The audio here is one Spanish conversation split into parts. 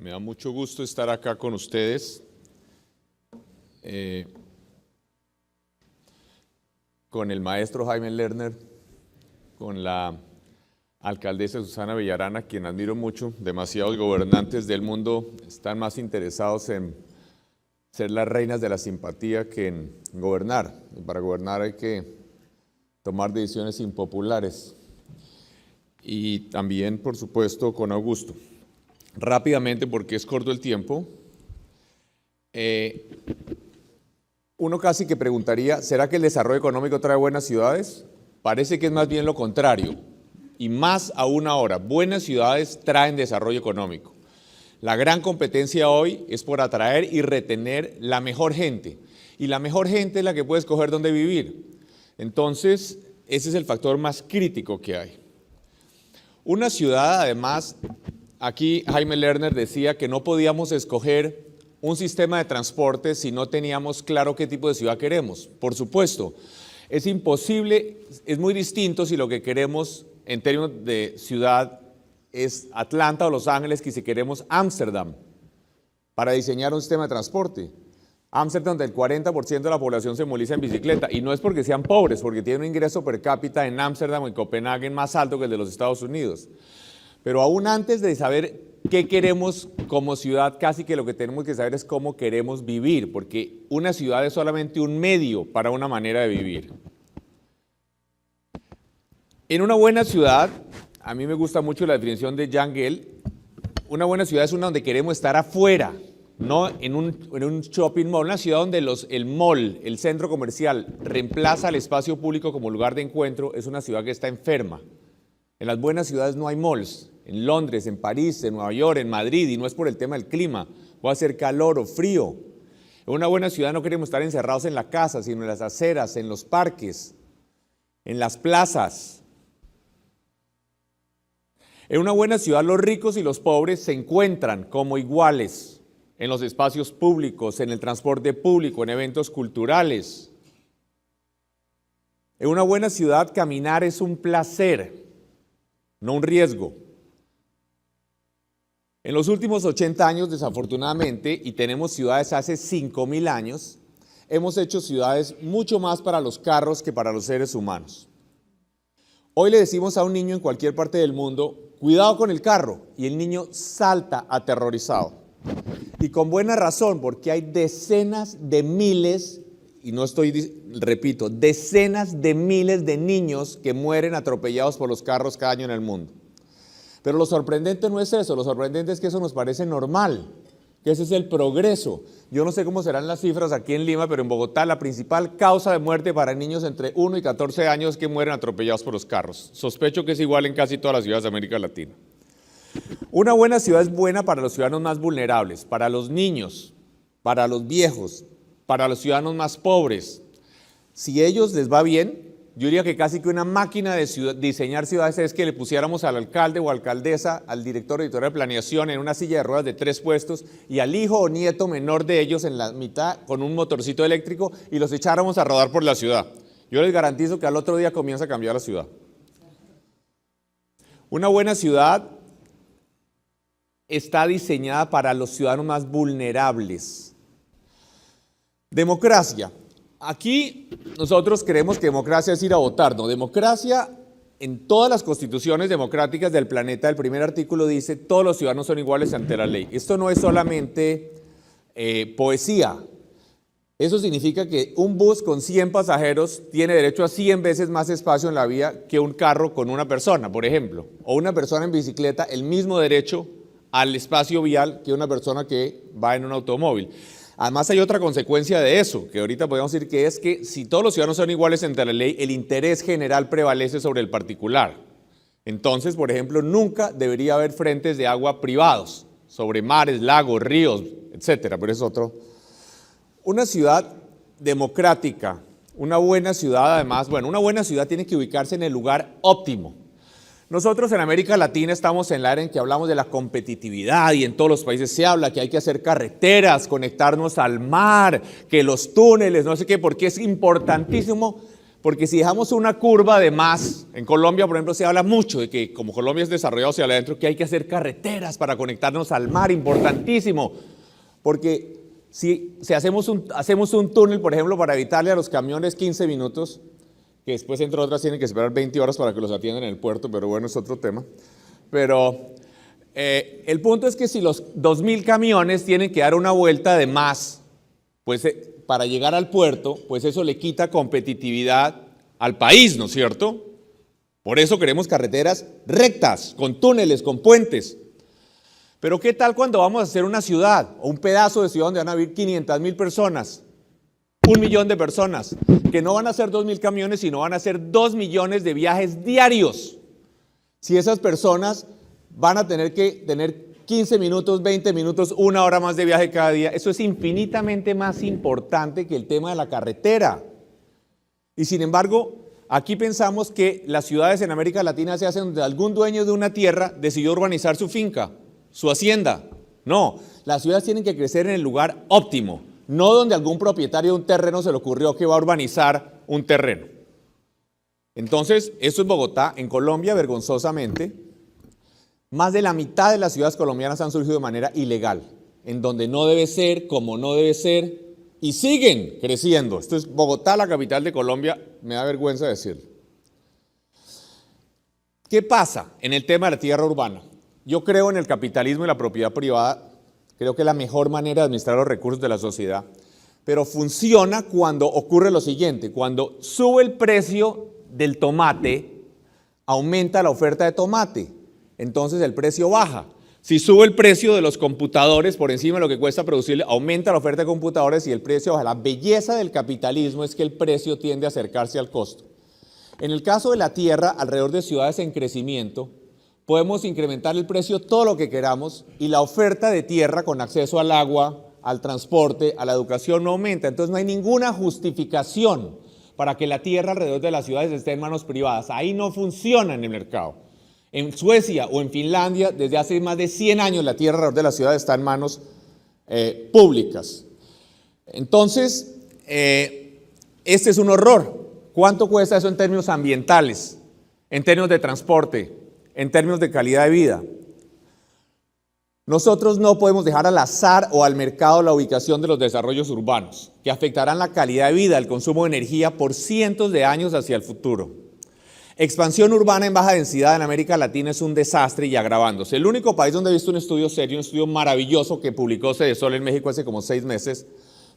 Me da mucho gusto estar acá con ustedes, con el maestro Jaime Lerner, con la alcaldesa Susana Villarán, a quien admiro mucho. Demasiados gobernantes del mundo están más interesados en ser las reinas de la simpatía que en gobernar. Y para gobernar hay que tomar decisiones impopulares. Y también, por supuesto, con Augusto. Rápidamente, porque es corto el tiempo, uno casi que preguntaría, ¿será que el desarrollo económico trae buenas ciudades? Parece que es más bien lo contrario, y más aún ahora, buenas ciudades traen desarrollo económico. La gran competencia hoy es por atraer y retener la mejor gente, y la mejor gente es la que puede escoger dónde vivir. Entonces, ese es el factor más crítico que hay. Una ciudad, además, aquí Jaime Lerner decía que no podíamos escoger un sistema de transporte si no teníamos claro qué tipo de ciudad queremos. Por supuesto, es imposible, es muy distinto si lo que queremos en términos de ciudad es Atlanta o Los Ángeles que si queremos Ámsterdam para diseñar un sistema de transporte. Ámsterdam, donde el 40% de la población se moviliza en bicicleta, y no es porque sean pobres, porque tienen un ingreso per cápita en Ámsterdam o en Copenhague más alto que el de los Estados Unidos. Pero aún antes de saber qué queremos como ciudad, casi que lo que tenemos que saber es cómo queremos vivir, porque una ciudad es solamente un medio para una manera de vivir. En una buena ciudad, a mí me gusta mucho la definición de Jan Gehl, una buena ciudad es una donde queremos estar afuera, no en un shopping mall, una ciudad donde el mall, el centro comercial, reemplaza al espacio público como lugar de encuentro, es una ciudad que está enferma. En las buenas ciudades no hay malls, en Londres, en París, en Nueva York, en Madrid, y no es por el tema del clima, puede hacer calor o frío. En una buena ciudad no queremos estar encerrados en la casa, sino en las aceras, en los parques, en las plazas. En una buena ciudad los ricos y los pobres se encuentran como iguales en los espacios públicos, en el transporte público, en eventos culturales. En una buena ciudad caminar es un placer, no un riesgo. En los últimos 80 años, desafortunadamente, y tenemos ciudades hace 5.000 años, hemos hecho ciudades mucho más para los carros que para los seres humanos. Hoy le decimos a un niño en cualquier parte del mundo, cuidado con el carro, y el niño salta aterrorizado. Y con buena razón, porque hay decenas de miles, y no repito, decenas de miles de niños que mueren atropellados por los carros cada año en el mundo. Pero lo sorprendente no es eso, lo sorprendente es que eso nos parece normal, que ese es el progreso. Yo no sé cómo serán las cifras aquí en Lima, pero en Bogotá la principal causa de muerte para niños entre 1 y 14 años es que mueren atropellados por los carros. Sospecho que es igual en casi todas las ciudades de América Latina. Una buena ciudad es buena para los ciudadanos más vulnerables, para los niños, para los viejos, para los ciudadanos más pobres. Si a ellos les va bien, yo diría que casi que una máquina de diseñar ciudades es que le pusiéramos al alcalde o alcaldesa, al director editorial de planeación en una silla de ruedas de 3 puestos y al hijo o nieto menor de ellos en la mitad con un motorcito eléctrico y los echáramos a rodar por la ciudad. Yo les garantizo que al otro día comienza a cambiar la ciudad. Una buena ciudad está diseñada para los ciudadanos más vulnerables. Democracia. Aquí nosotros creemos que democracia es ir a votar, ¿no? Democracia, en todas las constituciones democráticas del planeta, el primer artículo dice, todos los ciudadanos son iguales ante la ley. Esto no es solamente poesía. Eso significa que un bus con 100 pasajeros tiene derecho a 100 veces más espacio en la vía que un carro con una persona, por ejemplo. O una persona en bicicleta, el mismo derecho al espacio vial que una persona que va en un automóvil. Además hay otra consecuencia de eso, que ahorita podemos decir que es que si todos los ciudadanos son iguales ante la ley, el interés general prevalece sobre el particular. Entonces, por ejemplo, nunca debería haber frentes de agua privados, sobre mares, lagos, ríos, etcétera, pero es otro. Una ciudad democrática, una buena ciudad además, una buena ciudad tiene que ubicarse en el lugar óptimo. Nosotros en América Latina estamos en la era en que hablamos de la competitividad y en todos los países se habla que hay que hacer carreteras, conectarnos al mar, que los túneles, no sé qué, porque es importantísimo Porque si dejamos una curva de más, en Colombia, por ejemplo, se habla mucho de que como Colombia es desarrollado hacia adentro, que hay que hacer carreteras para conectarnos al mar, importantísimo. Porque si hacemos un túnel, por ejemplo, para evitarle a los camiones 15 minutos, que después, entre otras, tienen que esperar 20 horas para que los atiendan en el puerto, pero bueno, es otro tema. Pero el punto es que si los 2.000 camiones tienen que dar una vuelta de más, pues para llegar al puerto, pues eso le quita competitividad al país, ¿no es cierto? Por eso queremos carreteras rectas, con túneles, con puentes. Pero ¿qué tal cuando vamos a hacer una ciudad o un pedazo de ciudad donde van a vivir 500.000 personas, 1 millón de personas, que no van a ser 2.000 camiones, sino van a ser 2 millones de viajes diarios? Si esas personas van a tener que tener 15 minutos, 20 minutos, 1 hora más de viaje cada día, eso es infinitamente más importante que el tema de la carretera. Y sin embargo, aquí pensamos que las ciudades en América Latina se hacen donde algún dueño de una tierra decidió urbanizar su finca, su hacienda. No, las ciudades tienen que crecer en el lugar óptimo, no donde algún propietario de un terreno se le ocurrió que va a urbanizar un terreno. Entonces, esto es Bogotá. En Colombia, vergonzosamente, más de la mitad de las ciudades colombianas han surgido de manera ilegal, en donde no debe ser, como no debe ser, y siguen creciendo. Esto es Bogotá, la capital de Colombia, me da vergüenza decirlo. ¿Qué pasa en el tema de la tierra urbana? Yo creo en el capitalismo y la propiedad privada, creo que es la mejor manera de administrar los recursos de la sociedad, pero funciona cuando ocurre lo siguiente: cuando sube el precio del tomate, aumenta la oferta de tomate, entonces el precio baja. Si sube el precio de los computadores por encima de lo que cuesta producirle, aumenta la oferta de computadores y el precio baja. La belleza del capitalismo es que el precio tiende a acercarse al costo. En el caso de la tierra, alrededor de ciudades en crecimiento, podemos incrementar el precio todo lo que queramos y la oferta de tierra con acceso al agua, al transporte, a la educación no aumenta. Entonces no hay ninguna justificación para que la tierra alrededor de las ciudades esté en manos privadas. Ahí no funciona en el mercado. En Suecia o en Finlandia, desde hace más de 100 años, la tierra alrededor de la ciudad está en manos públicas. Entonces, este es un horror. ¿Cuánto cuesta eso en términos ambientales, en términos de transporte, en términos de calidad de vida? Nosotros no podemos dejar al azar o al mercado la ubicación de los desarrollos urbanos, que afectarán la calidad de vida, el consumo de energía por cientos de años hacia el futuro. Expansión urbana en baja densidad en América Latina es un desastre y agravándose. El único país donde he visto un estudio serio, un estudio maravilloso que publicó Cedesol en México hace como 6 meses,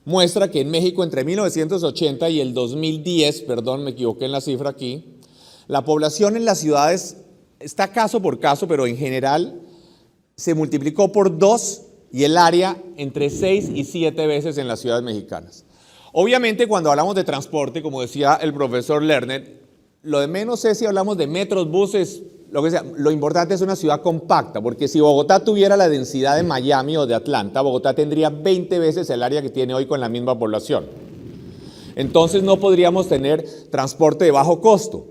muestra que en México entre 1980 y el 2010, perdón, me equivoqué en la cifra aquí, la población en las ciudades está caso por caso, pero en general se multiplicó por 2 y el área entre 6 y 7 veces en las ciudades mexicanas. Obviamente, cuando hablamos de transporte, como decía el profesor Lerner, lo de menos es si hablamos de metros, buses, lo que sea. Lo importante es una ciudad compacta, porque si Bogotá tuviera la densidad de Miami o de Atlanta, Bogotá tendría 20 veces el área que tiene hoy con la misma población. Entonces no podríamos tener transporte de bajo costo,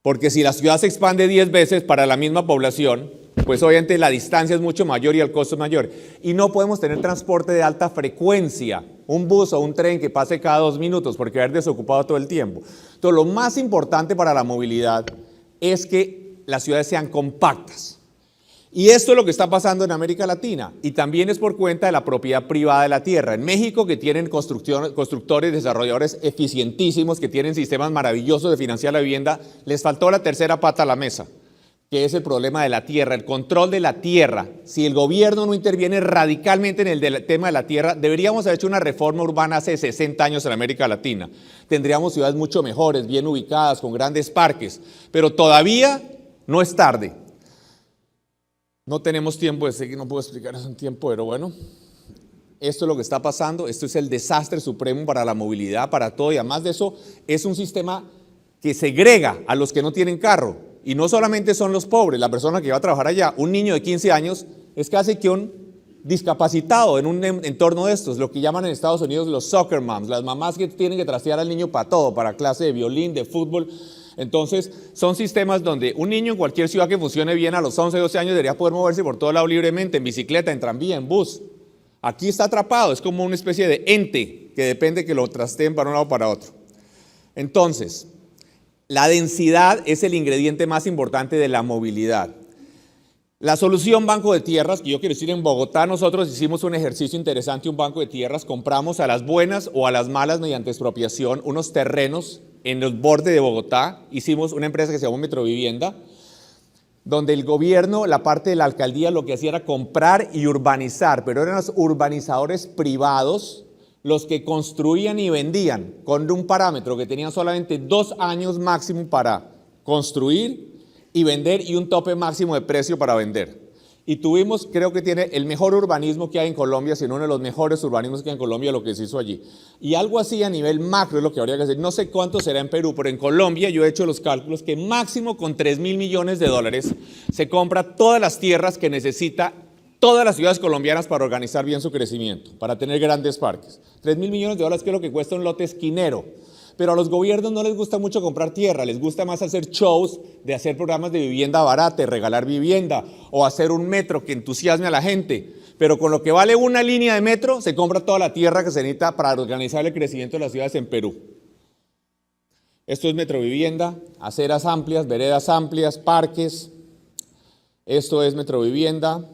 porque si la ciudad se expande 10 veces para la misma población, pues obviamente la distancia es mucho mayor y el costo es mayor. Y no podemos tener transporte de alta frecuencia, un bus o un tren que pase cada 2 minutos, porque va a haber desocupado todo el tiempo. Entonces, lo más importante para la movilidad es que las ciudades sean compactas. Y esto es lo que está pasando en América Latina, y también es por cuenta de la propiedad privada de la tierra. En México, que tienen constructores, desarrolladores eficientísimos, que tienen sistemas maravillosos de financiar la vivienda, les faltó la tercera pata a la mesa, que es el problema de la tierra, el control de la tierra. Si el gobierno no interviene radicalmente en el tema de la tierra, deberíamos haber hecho una reforma urbana hace 60 años en América Latina. Tendríamos ciudades mucho mejores, bien ubicadas, con grandes parques, pero todavía no es tarde. No tenemos tiempo de seguir, no puedo explicar eso en tiempo, pero bueno, esto es lo que está pasando, esto es el desastre supremo para la movilidad, para todo, y además de eso, es un sistema que segrega a los que no tienen carro. Y no solamente son los pobres, la persona que va a trabajar allá, un niño de 15 años es casi que un discapacitado en un entorno de estos, lo que llaman en Estados Unidos los soccer moms, las mamás que tienen que trastear al niño para todo, para clase de violín, de fútbol. Entonces, son sistemas donde un niño en cualquier ciudad que funcione bien a los 11, 12 años debería poder moverse por todo lado libremente, en bicicleta, en tranvía, en bus. Aquí está atrapado, es como una especie de ente que depende que lo trasteen para un lado o para otro. Entonces, la densidad es el ingrediente más importante de la movilidad. La solución banco de tierras, que yo quiero decir, en Bogotá nosotros hicimos un ejercicio interesante, un banco de tierras, compramos a las buenas o a las malas mediante expropiación unos terrenos en los bordes de Bogotá, hicimos una empresa que se llamó Metrovivienda, donde el gobierno, la parte de la alcaldía, lo que hacía era comprar y urbanizar, pero eran los urbanizadores privados los que construían y vendían con un parámetro que tenían solamente 2 años máximo para construir y vender y un tope máximo de precio para vender. Y tuvimos, creo que tiene el mejor urbanismo que hay en Colombia, sino uno de los mejores urbanismos que hay en Colombia, lo que se hizo allí. Y algo así a nivel macro es lo que habría que hacer. No sé cuánto será en Perú, pero en Colombia yo he hecho los cálculos que máximo con 3.000 millones de dólares se compra todas las tierras que necesita todas las ciudades colombianas para organizar bien su crecimiento, para tener grandes parques. 3.000 millones de dólares que es lo que cuesta un lote esquinero. Pero a los gobiernos no les gusta mucho comprar tierra, les gusta más hacer shows de hacer programas de vivienda barata, de regalar vivienda o hacer un metro que entusiasme a la gente. Pero con lo que vale una línea de metro se compra toda la tierra que se necesita para organizar el crecimiento de las ciudades en Perú. Esto es Metrovivienda, aceras amplias, veredas amplias, parques. Esto es Metrovivienda.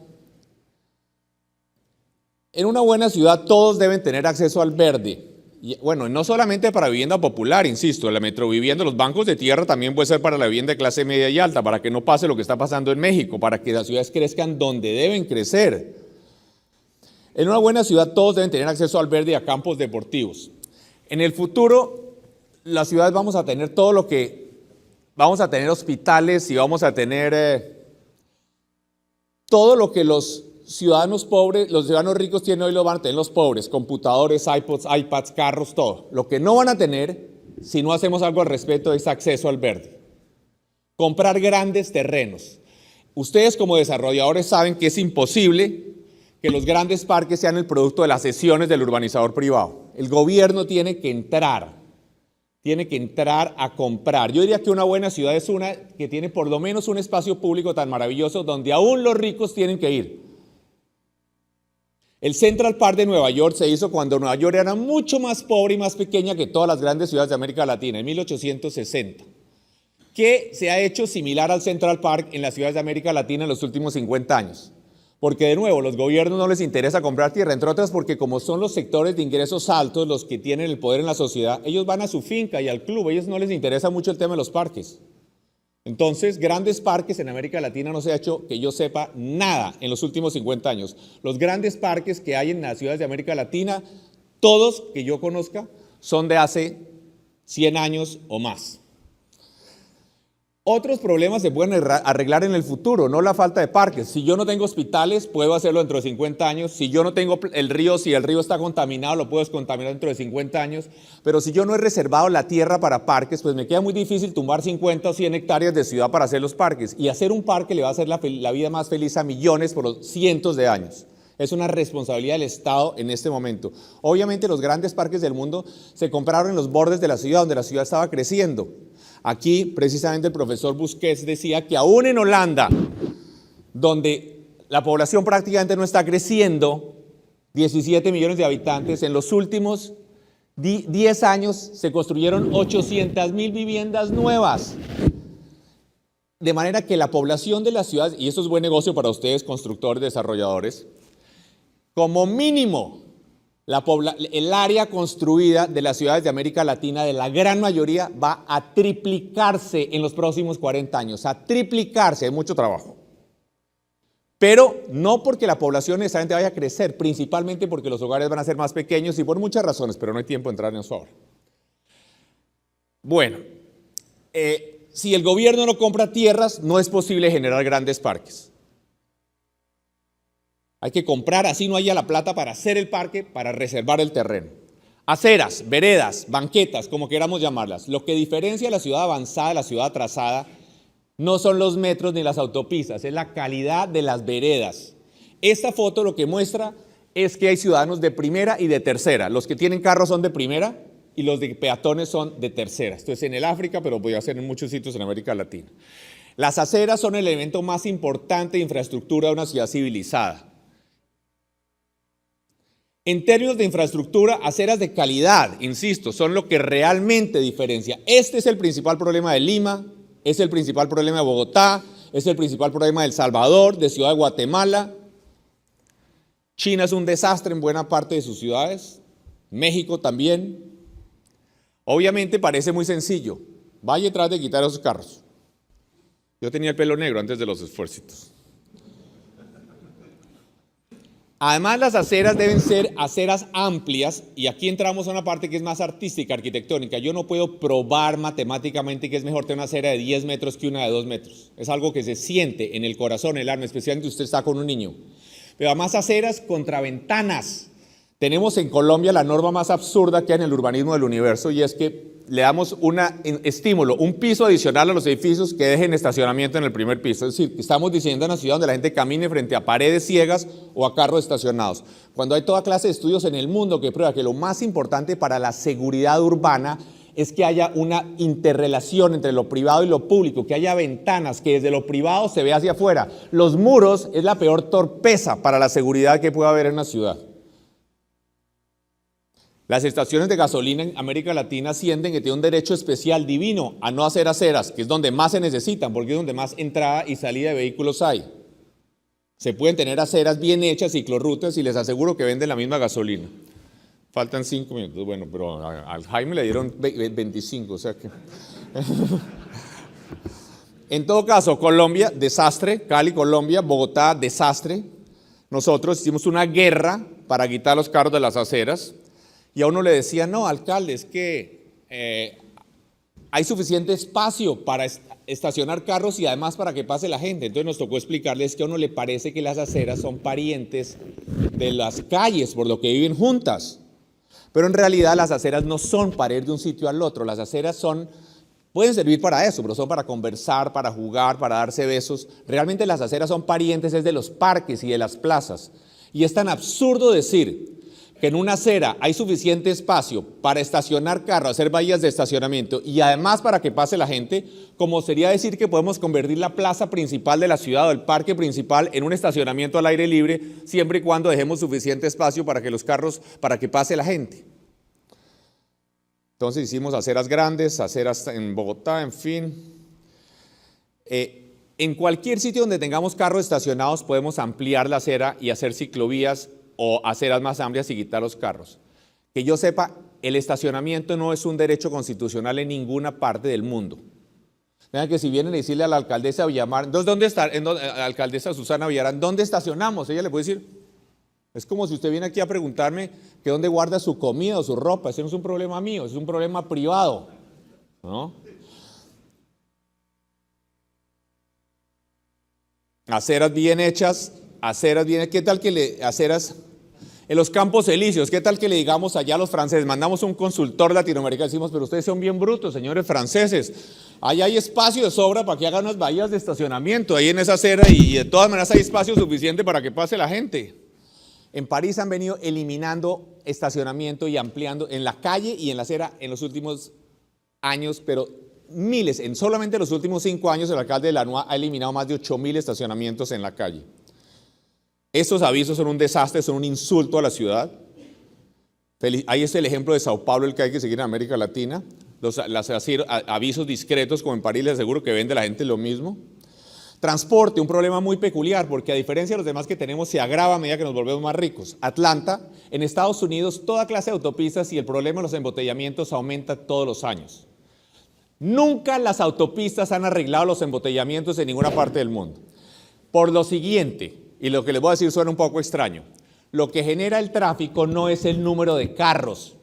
En una buena ciudad todos deben tener acceso al verde. Y, bueno, no solamente para vivienda popular, insisto, la metrovivienda, los bancos de tierra también puede ser para la vivienda de clase media y alta, para que no pase lo que está pasando en México, para que las ciudades crezcan donde deben crecer. En una buena ciudad todos deben tener acceso al verde y a campos deportivos. En el futuro, las ciudades vamos a tener todo lo que, vamos a tener hospitales y vamos a tener todo lo que los ciudadanos pobres, los ciudadanos ricos tienen hoy lo van a tener los pobres, computadores, iPods, iPads, carros, todo. Lo que no van a tener, si no hacemos algo al respecto, es acceso al verde. Comprar grandes terrenos. Ustedes como desarrolladores saben que es imposible que los grandes parques sean el producto de las cesiones del urbanizador privado. El gobierno tiene que entrar a comprar. Yo diría que una buena ciudad es una que tiene por lo menos un espacio público tan maravilloso donde aún los ricos tienen que ir. El Central Park de Nueva York se hizo cuando Nueva York era mucho más pobre y más pequeña que todas las grandes ciudades de América Latina, en 1860. ¿Qué se ha hecho similar al Central Park en las ciudades de América Latina en los últimos 50 años? Porque de nuevo, los gobiernos no les interesa comprar tierra, entre otras porque como son los sectores de ingresos altos los que tienen el poder en la sociedad, ellos van a su finca y al club, a ellos no les interesa mucho el tema de los parques. Entonces, grandes parques en América Latina no se ha hecho, que yo sepa, nada en los últimos 50 años. Los grandes parques que hay en las ciudades de América Latina, todos que yo conozca, son de hace 100 años o más. Otros problemas se pueden arreglar en el futuro, no la falta de parques. Si yo no tengo hospitales, puedo hacerlo dentro de 50 años. Si yo no tengo el río, si el río está contaminado, lo puedo descontaminar dentro de 50 años. Pero si yo no he reservado la tierra para parques, pues me queda muy difícil tumbar 50 o 100 hectáreas de ciudad para hacer los parques. Y hacer un parque le va a hacer la vida más feliz a millones por los cientos de años. Es una responsabilidad del Estado en este momento. Obviamente los grandes parques del mundo se compraron en los bordes de la ciudad, donde la ciudad estaba creciendo. Aquí, precisamente, el profesor Busquets decía que aún en Holanda, donde la población prácticamente no está creciendo, 17 millones de habitantes, en los últimos 10 años se construyeron 800.000 viviendas nuevas. De manera que la población de las ciudades, y esto es buen negocio para ustedes, constructores, desarrolladores, como mínimo, el área construida de las ciudades de América Latina, de la gran mayoría, va a triplicarse en los próximos 40 años, a triplicarse, hay mucho trabajo. Pero no porque la población necesariamente vaya a crecer, principalmente porque los hogares van a ser más pequeños y por muchas razones, pero no hay tiempo de entrar en eso ahora. Bueno, si el gobierno no compra tierras, no es posible generar grandes parques. Hay que comprar, así no haya la plata para hacer el parque, para reservar el terreno. Aceras, veredas, banquetas, como queramos llamarlas. Lo que diferencia a la ciudad avanzada de la ciudad atrasada no son los metros ni las autopistas, es la calidad de las veredas. Esta foto lo que muestra es que hay ciudadanos de primera y de tercera. Los que tienen carros son de primera y los de peatones son de tercera. Esto es en el África, pero voy a hacer en muchos sitios en América Latina. Las aceras son el elemento más importante de infraestructura de una ciudad civilizada. En términos de infraestructura, aceras de calidad, insisto, son lo que realmente diferencia. Este es el principal problema de Lima, es el principal problema de Bogotá, es el principal problema de El Salvador, de Ciudad de Guatemala. China es un desastre en buena parte de sus ciudades, México también. Obviamente parece muy sencillo, vaya y trate de quitar esos carros. Yo tenía el pelo negro antes de los esfuerzos. Además, las aceras deben ser aceras amplias, y aquí entramos a una parte que es más artística, arquitectónica. Yo no puedo probar matemáticamente que es mejor tener una acera de 10 metros que una de 2 metros. Es algo que se siente en el corazón, en el alma, especialmente si usted está con un niño. Pero además, aceras contra ventanas. Tenemos en Colombia la norma más absurda que hay en el urbanismo del universo, y es que le damos un estímulo, un piso adicional a los edificios que dejen estacionamiento en el primer piso. Es decir, que estamos diseñando una ciudad donde la gente camine frente a paredes ciegas o a carros estacionados. Cuando hay toda clase de estudios en el mundo que prueba que lo más importante para la seguridad urbana es que haya una interrelación entre lo privado y lo público, que haya ventanas, que desde lo privado se vea hacia afuera. Los muros es la peor torpeza para la seguridad que pueda haber en una ciudad. Las estaciones de gasolina en América Latina sienten que tienen un derecho especial divino a no hacer aceras, que es donde más se necesitan, porque es donde más entrada y salida de vehículos hay. Se pueden tener aceras bien hechas, ciclorrutas, y les aseguro que venden la misma gasolina. Faltan 5 minutos, bueno, pero al Jaime le dieron 25, o sea que... En todo caso, Colombia, desastre. Cali, Colombia, Bogotá, desastre. Nosotros hicimos una guerra para quitar los carros de las aceras. Y a uno le decía, no, alcalde, es que hay suficiente espacio para estacionar carros y además para que pase la gente. Entonces nos tocó explicarles que a uno le parece que las aceras son parientes de las calles, por lo que viven juntas. Pero en realidad las aceras no son para ir de un sitio al otro. Las aceras pueden servir para eso, pero son para conversar, para jugar, para darse besos. Realmente las aceras son parientes de los parques y de las plazas. Y es tan absurdo decir que en una acera hay suficiente espacio para estacionar carros, hacer bahías de estacionamiento y además para que pase la gente, como sería decir que podemos convertir la plaza principal de la ciudad o el parque principal en un estacionamiento al aire libre, siempre y cuando dejemos suficiente espacio para que los carros, para que pase la gente. Entonces hicimos aceras grandes, aceras en Bogotá, en fin. En cualquier sitio donde tengamos carros estacionados podemos ampliar la acera y hacer ciclovías o aceras más amplias y quitar los carros. Que yo sepa, el estacionamiento no es un derecho constitucional en ninguna parte del mundo. Vean que si vienen a decirle a la alcaldesa Villamar, entonces, ¿dónde está? La alcaldesa Susana Villarán, ¿dónde estacionamos? Ella le puede decir, es como si usted viene aquí a preguntarme que dónde guarda su comida o su ropa. Ese no es un problema mío, es un problema privado, ¿no? Aceras bien hechas, ¿qué tal que aceras en los Campos Elíseos? ¿Qué tal que le digamos allá a los franceses? Mandamos un consultor latinoamericano, decimos, pero ustedes son bien brutos, señores franceses. Ahí hay espacio de sobra para que hagan unas bahías de estacionamiento ahí en esa acera y de todas maneras hay espacio suficiente para que pase la gente. En París han venido eliminando estacionamiento y ampliando en la calle y en la acera en los últimos años, pero miles, en solamente los últimos 5 años el alcalde de Lanois ha eliminado más de 8.000 estacionamientos en la calle. Estos avisos son un desastre, son un insulto a la ciudad. Ahí es el ejemplo de Sao Paulo, el que hay que seguir en América Latina. Los avisos discretos, como en París, les aseguro que vende la gente lo mismo. Transporte, un problema muy peculiar, porque a diferencia de los demás que tenemos, se agrava a medida que nos volvemos más ricos. Atlanta, en Estados Unidos, toda clase de autopistas y el problema de los embotellamientos aumenta todos los años. Nunca las autopistas han arreglado los embotellamientos en ninguna parte del mundo. Por lo siguiente, y lo que les voy a decir suena un poco extraño, lo que genera el tráfico no es el número de carros.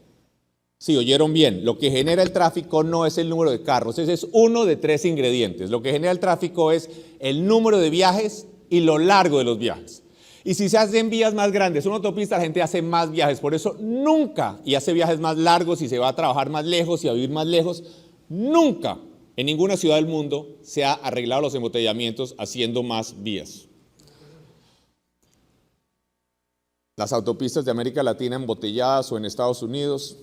Sí, oyeron bien, lo que genera el tráfico no es el número de carros, ese es uno de 3 ingredientes. Lo que genera el tráfico es el número de viajes y lo largo de los viajes. Y si se hacen vías más grandes, una autopista, la gente hace más viajes, por eso nunca, y hace viajes más largos y se va a trabajar más lejos y a vivir más lejos, nunca en ninguna ciudad del mundo se ha arreglado los embotellamientos haciendo más vías. Las autopistas de América Latina embotelladas o en Estados Unidos.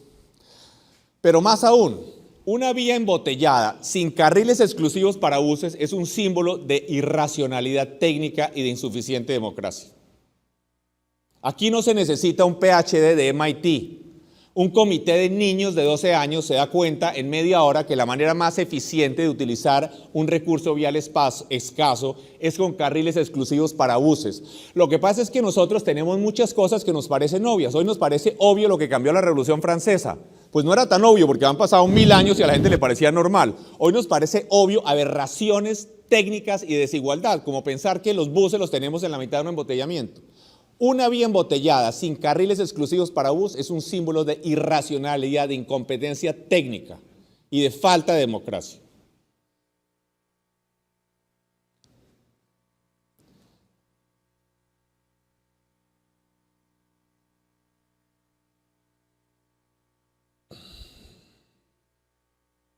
Pero más aún, una vía embotellada sin carriles exclusivos para buses es un símbolo de irracionalidad técnica y de insuficiente democracia. Aquí no se necesita un PhD de MIT. Un comité de niños de 12 años se da cuenta en media hora que la manera más eficiente de utilizar un recurso vial escaso es con carriles exclusivos para buses. Lo que pasa es que nosotros tenemos muchas cosas que nos parecen obvias. Hoy nos parece obvio lo que cambió la Revolución Francesa. Pues no era tan obvio porque han pasado 1000 años y a la gente le parecía normal. Hoy nos parece obvio aberraciones técnicas y desigualdad, como pensar que los buses los tenemos en la mitad de un embotellamiento. Una vía embotellada sin carriles exclusivos para bus es un símbolo de irracionalidad, de incompetencia técnica y de falta de democracia.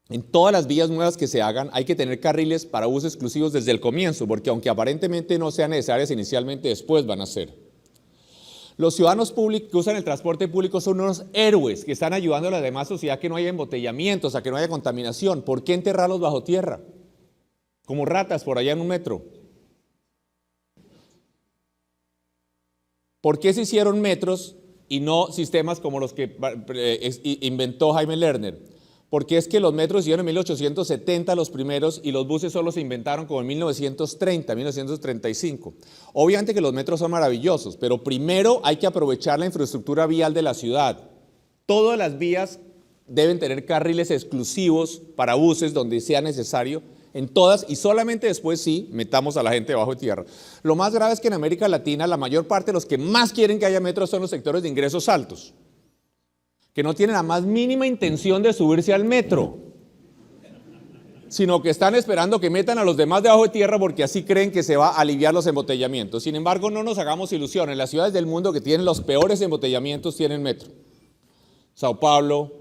En todas las vías nuevas que se hagan hay que tener carriles para bus exclusivos desde el comienzo, porque aunque aparentemente no sean necesarias inicialmente, después van a ser. Los ciudadanos públicos que usan el transporte público son unos héroes que están ayudando a la demás sociedad a que no haya embotellamientos, a que no haya contaminación. ¿Por qué enterrarlos bajo tierra? Como ratas por allá en un metro. ¿Por qué se hicieron metros y no sistemas como los que inventó Jaime Lerner? Porque es que los metros se hicieron en 1870 los primeros y los buses solo se inventaron como en 1930, 1935. Obviamente que los metros son maravillosos, pero primero hay que aprovechar la infraestructura vial de la ciudad. Todas las vías deben tener carriles exclusivos para buses donde sea necesario, en todas, y solamente después sí metamos a la gente bajo tierra. Lo más grave es que en América Latina la mayor parte de los que más quieren que haya metros son los sectores de ingresos altos, que no tienen la más mínima intención de subirse al metro, sino que están esperando que metan a los demás debajo de tierra porque así creen que se va a aliviar los embotellamientos. Sin embargo, no nos hagamos ilusiones, las ciudades del mundo que tienen los peores embotellamientos tienen metro. Sao Paulo,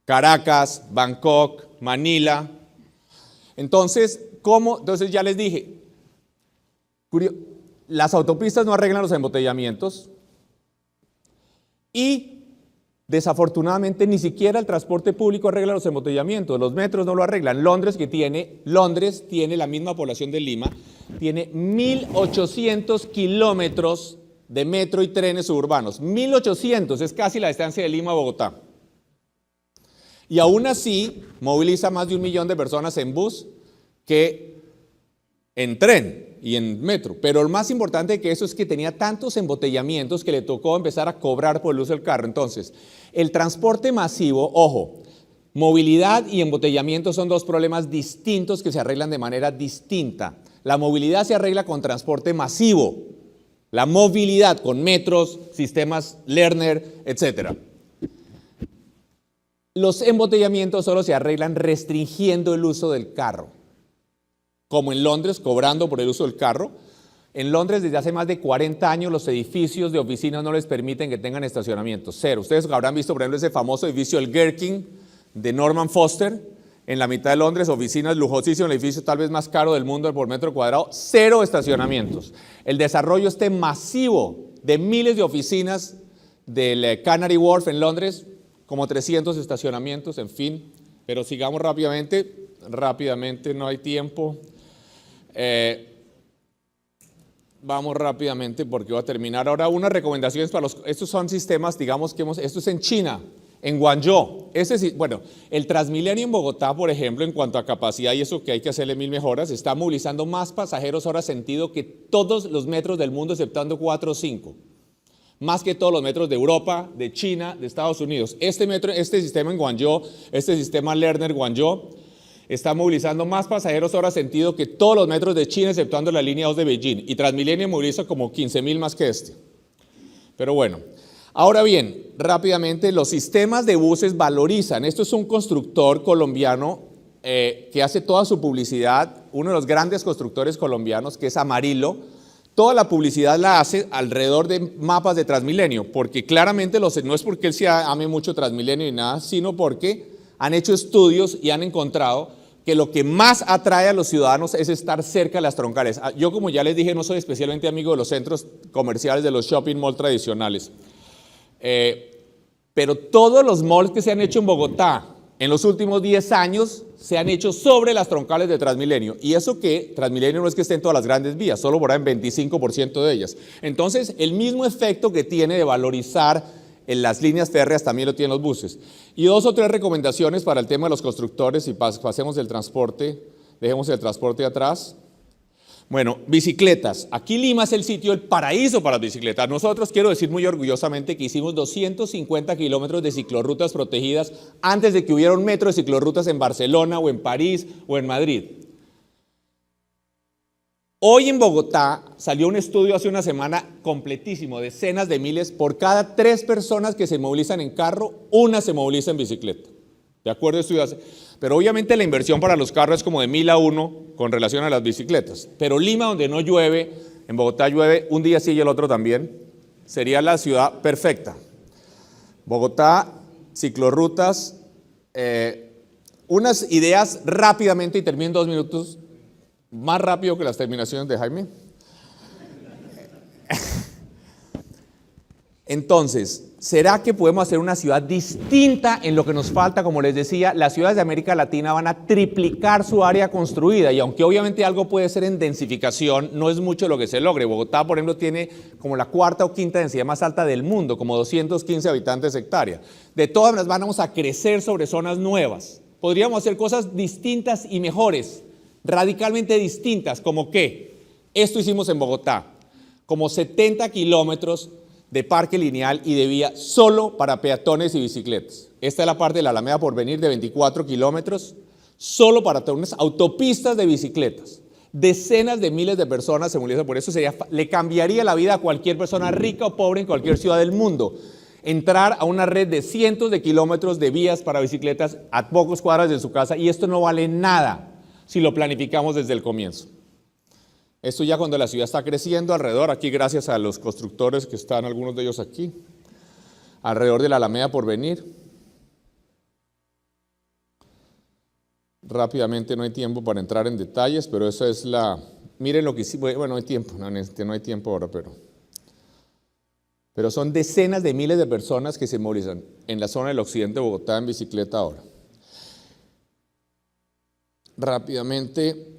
Caracas, Bangkok, Manila. Entonces, ¿cómo? Entonces ya les dije, las autopistas no arreglan los embotellamientos y desafortunadamente ni siquiera el transporte público arregla los embotellamientos, los metros no lo arreglan. Londres tiene la misma población de Lima, tiene 1.800 kilómetros de metro y trenes suburbanos. 1.800 es casi la distancia de Lima a Bogotá. Y aún así moviliza más de 1 millón de personas en bus que en tren y en metro. Pero lo más importante que eso es que tenía tantos embotellamientos que le tocó empezar a cobrar por el uso del carro. Entonces, el transporte masivo, ojo, movilidad y embotellamiento son dos problemas distintos que se arreglan de manera distinta. La movilidad se arregla con transporte masivo, la movilidad con metros, sistemas Lerner, etc. Los embotellamientos solo se arreglan restringiendo el uso del carro, como en Londres, cobrando por el uso del carro. En Londres, desde hace más de 40 años, los edificios de oficinas no les permiten que tengan estacionamiento, cero. Ustedes habrán visto, por ejemplo, ese famoso edificio, el Gherkin, de Norman Foster, en la mitad de Londres, oficinas lujosísimas, el edificio tal vez más caro del mundo por metro cuadrado, cero estacionamientos. El desarrollo masivo de miles de oficinas del Canary Wharf en Londres, como 300 estacionamientos, en fin. Pero sigamos rápidamente, no hay tiempo. Vamos rápidamente porque voy a terminar. Ahora, unas recomendaciones para estos son sistemas, digamos que esto es en China, en Guangzhou. El Transmilenio en Bogotá, por ejemplo, en cuanto a capacidad y eso que hay que hacerle 1000 mejoras, está movilizando más pasajeros hora sentido que todos los metros del mundo, exceptando 4 o 5. Más que todos los metros de Europa, de China, de Estados Unidos. Este sistema en Guangzhou, este sistema Lerner Guangzhou, está movilizando más pasajeros hora sentido que todos los metros de China, exceptuando la línea 2 de Beijing. Y Transmilenio moviliza como 15.000 más que este. Pero bueno, ahora bien, rápidamente, los sistemas de buses valorizan. Esto es un constructor colombiano que hace toda su publicidad, uno de los grandes constructores colombianos, que es Amarillo. Toda la publicidad la hace alrededor de mapas de Transmilenio, porque claramente no es porque él se ame mucho Transmilenio ni nada, sino porque han hecho estudios y han encontrado que lo que más atrae a los ciudadanos es estar cerca de las troncales. Yo, como ya les dije, no soy especialmente amigo de los centros comerciales, de los shopping mall tradicionales, pero todos los malls que se han hecho en Bogotá, En los últimos 10 años se han hecho sobre las troncales de Transmilenio. Y eso que Transmilenio no es que esté en todas las grandes vías, solo por ahí en 25% de ellas. Entonces, el mismo efecto que tiene de valorizar en las líneas férreas también lo tienen los buses. Y 2 o 3 recomendaciones para el tema de los constructores y pasemos del transporte, dejemos el transporte atrás. Bueno, bicicletas. Aquí Lima es el sitio, el paraíso para las bicicletas. Nosotros, quiero decir muy orgullosamente, que hicimos 250 kilómetros de ciclorrutas protegidas antes de que hubiera un metro de ciclorrutas en Barcelona o en París o en Madrid. Hoy en Bogotá salió un estudio hace una semana completísimo, decenas de miles, por cada 3 personas que se movilizan en carro, una se moviliza en bicicleta. ¿De acuerdo? Pero obviamente la inversión para los carros es como de 1000 a 1 con relación a las bicicletas. Pero Lima, donde no llueve, en Bogotá llueve un día sí y el otro también, sería la ciudad perfecta. Bogotá, ciclorrutas, unas ideas rápidamente, y termino en 2 minutos, más rápido que las terminaciones de Jaime. Entonces, ¿será que podemos hacer una ciudad distinta en lo que nos falta? Como les decía, las ciudades de América Latina van a triplicar su área construida y aunque obviamente algo puede ser en densificación, no es mucho lo que se logre. Bogotá, por ejemplo, tiene como la 4ª o 5ª densidad más alta del mundo, como 215 habitantes hectárea. De todas maneras, vamos a crecer sobre zonas nuevas. Podríamos hacer cosas distintas y mejores, radicalmente distintas, ¿como qué? Esto hicimos en Bogotá, como 70 kilómetros de parque lineal y de vía solo para peatones y bicicletas. Esta es la parte de la Alameda Porvenir de 24 kilómetros, solo para unas autopistas de bicicletas. Decenas de miles de personas se movilizan por eso, le cambiaría la vida a cualquier persona rica o pobre en cualquier ciudad del mundo. Entrar a una red de cientos de kilómetros de vías para bicicletas a pocos cuadras de su casa, y esto no vale nada si lo planificamos desde el comienzo. Esto ya cuando la ciudad está creciendo alrededor, aquí gracias a los constructores que están, algunos de ellos aquí, alrededor de la Alameda Porvenir. Rápidamente, no hay tiempo para entrar en detalles, pero eso es miren lo que hicimos, bueno, no hay tiempo, no hay tiempo ahora, pero son decenas de miles de personas que se movilizan en la zona del occidente de Bogotá en bicicleta ahora. Rápidamente,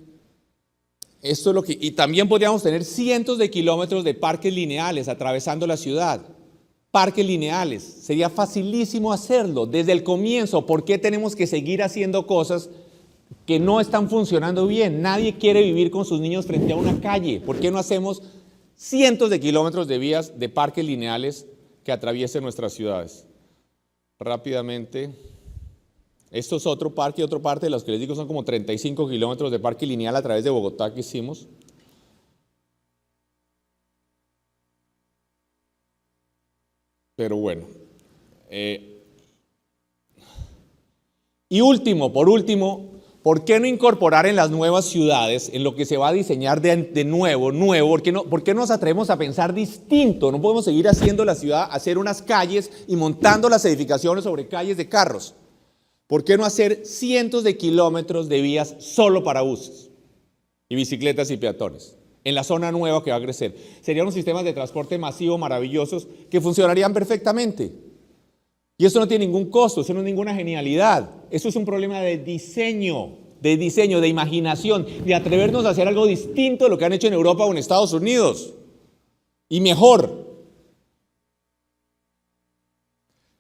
esto es lo que, y también podríamos tener cientos de kilómetros de parques lineales atravesando la ciudad. Parques lineales, sería facilísimo hacerlo desde el comienzo. ¿Por qué tenemos que seguir haciendo cosas que no están funcionando bien? Nadie quiere vivir con sus niños frente a una calle. ¿Por qué no hacemos cientos de kilómetros de vías de parques lineales que atraviesen nuestras ciudades? Rápidamente. Esto es otro parque, otra parte de los que les digo son como 35 kilómetros de parque lineal a través de Bogotá que hicimos. Pero bueno. Y por último, ¿por qué no incorporar en las nuevas ciudades, en lo que se va a diseñar de nuevo? ¿Por qué no nos atrevemos a pensar distinto? No podemos seguir haciendo la ciudad, hacer unas calles y montando las edificaciones sobre calles de carros. ¿Por qué no hacer cientos de kilómetros de vías solo para buses y bicicletas y peatones en la zona nueva que va a crecer? Serían unos sistemas de transporte masivo maravillosos que funcionarían perfectamente. Y eso no tiene ningún costo, eso no es ninguna genialidad. Eso es un problema de diseño, de imaginación, de atrevernos a hacer algo distinto de lo que han hecho en Europa o en Estados Unidos. Y mejor.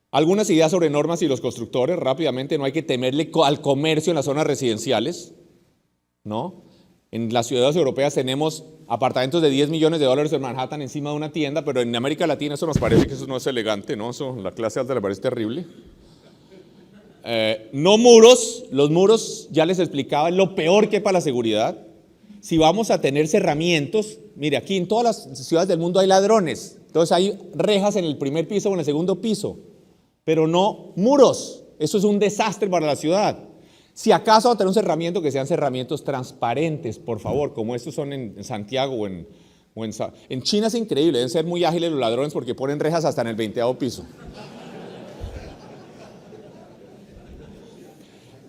Algunas ideas sobre normas y los constructores, rápidamente. No hay que temerle al comercio en las zonas residenciales, ¿no? En las ciudades europeas tenemos apartamentos de $10 millones en Manhattan encima de una tienda, pero en América Latina eso nos parece que eso no es elegante, ¿no? Eso, la clase alta le parece terrible. No muros, los muros ya les explicaba lo peor que es para la seguridad. Si vamos a tener cerramientos, mire, aquí en todas las ciudades del mundo hay ladrones, entonces hay rejas en el primer piso o en el segundo piso. Pero no muros. Eso es un desastre para la ciudad. Si acaso va a tener un cerramiento, que sean cerramientos transparentes, por favor, como estos son en Santiago o en China. Es increíble, deben ser muy ágiles los ladrones porque ponen rejas hasta en el 20º piso.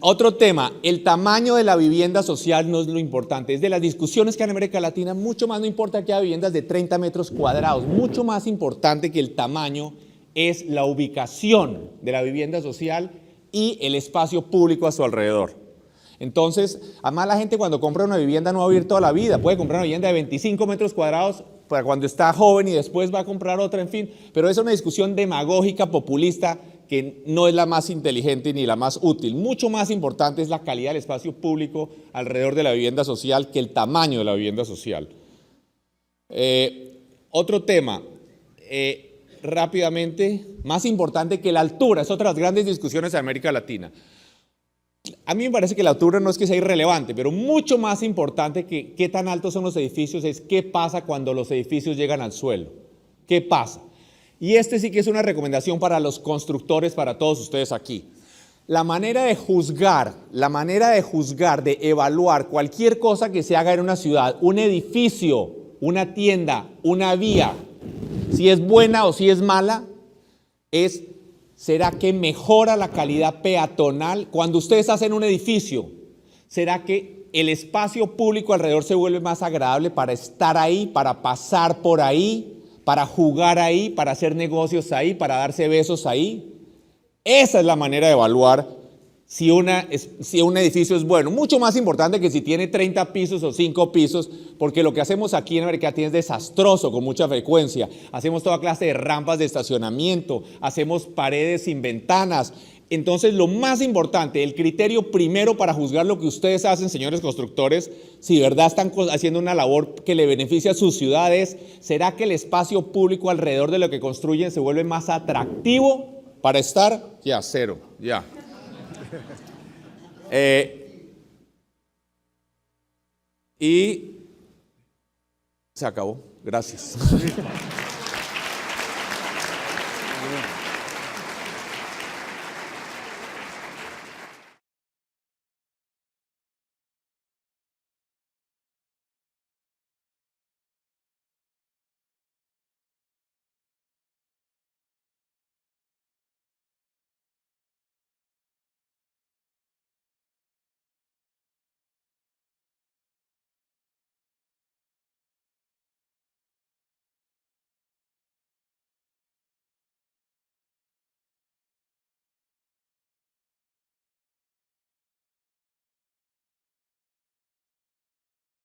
Otro tema, el tamaño de la vivienda social no es lo importante. Es de las discusiones que hay en América Latina, mucho más no importa que haya viviendas de 30 metros cuadrados, mucho más importante que el tamaño es la ubicación de la vivienda social y el espacio público a su alrededor. Entonces, además la gente cuando compra una vivienda no va a vivir toda la vida, puede comprar una vivienda de 25 metros cuadrados para cuando está joven y después va a comprar otra, en fin, pero es una discusión demagógica, populista, que no es la más inteligente ni la más útil. Mucho más importante es la calidad del espacio público alrededor de la vivienda social que el tamaño de la vivienda social. Otro tema, rápidamente, más importante que la altura, es otra de las grandes discusiones en América Latina. A mí me parece que la altura no es que sea irrelevante, pero mucho más importante que qué tan altos son los edificios es qué pasa cuando los edificios llegan al suelo. ¿Qué pasa? Y este sí que es una recomendación para los constructores, para todos ustedes aquí. La manera de juzgar, de evaluar cualquier cosa que se haga en una ciudad, un edificio, una tienda, una vía, si es buena o si es mala, es ¿será que mejora la calidad peatonal? Cuando ustedes hacen un edificio, ¿será que el espacio público alrededor se vuelve más agradable para estar ahí, para pasar por ahí, para jugar ahí, para hacer negocios ahí, para darse besos ahí? Esa es la manera de evaluar si un edificio es bueno. Mucho más importante que si tiene 30 pisos o 5 pisos, porque lo que hacemos aquí en América Latina es desastroso con mucha frecuencia. Hacemos toda clase de rampas de estacionamiento, hacemos paredes sin ventanas. Entonces, lo más importante, el criterio primero para juzgar lo que ustedes hacen, señores constructores, si de verdad están haciendo una labor que le beneficia a sus ciudades, ¿será que el espacio público alrededor de lo que construyen se vuelve más atractivo para estar? Ya, cero, ya. Y se acabó. Gracias.